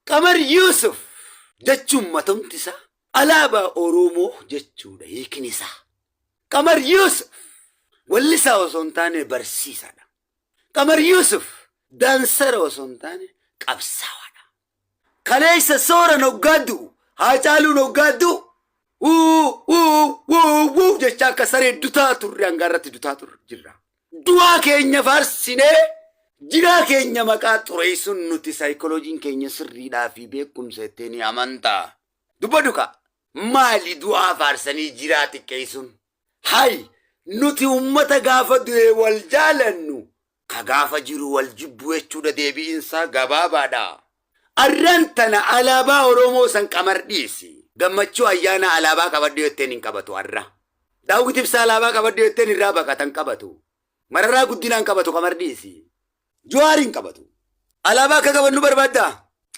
Qamar Yuusuf jechuun matamti isaa alaabaa Oromoo jechuudha hiikni isaa. Qamar Yuusuf wallisaa osoo hin taane barsiisaadha. Qamar Yuusuf daansara osoo hin taane qabsaa'aadha. Kaleessa soora noggaaddu Haacaaluu noggaaddu jechaa akka saree dutaa turre hangaarratti dutaa turre jirra. Du'aa keenya faarsinee jiraa keenya maqaa xureessuun nuti saayikolojiin keenya sirriidhaa fi beekumsa ittiin amantaa. Dubbadhuka maali du'aa faarsanii jiraa xiqqeessuun? Hayi nuti ummata gaafa du'e wal jaalannu ka gaafa jiru wal jibbu jechuudha deebiinsaa gabaabaadha. Arraan tana alaabaa Oromoo san Qamar dhiisi. Gammachuu ayyaana alaabaa qabaddu jetteen hin qabatu arra. Daawwit Ibsaa alaabaa qabaddu jetteen irraa baqatan qabatu. Mararaa guddinaan qabatu Qamar dhiisi. Jawaar hin qabatu. Alaabaa akka qabannu barbaaddaa?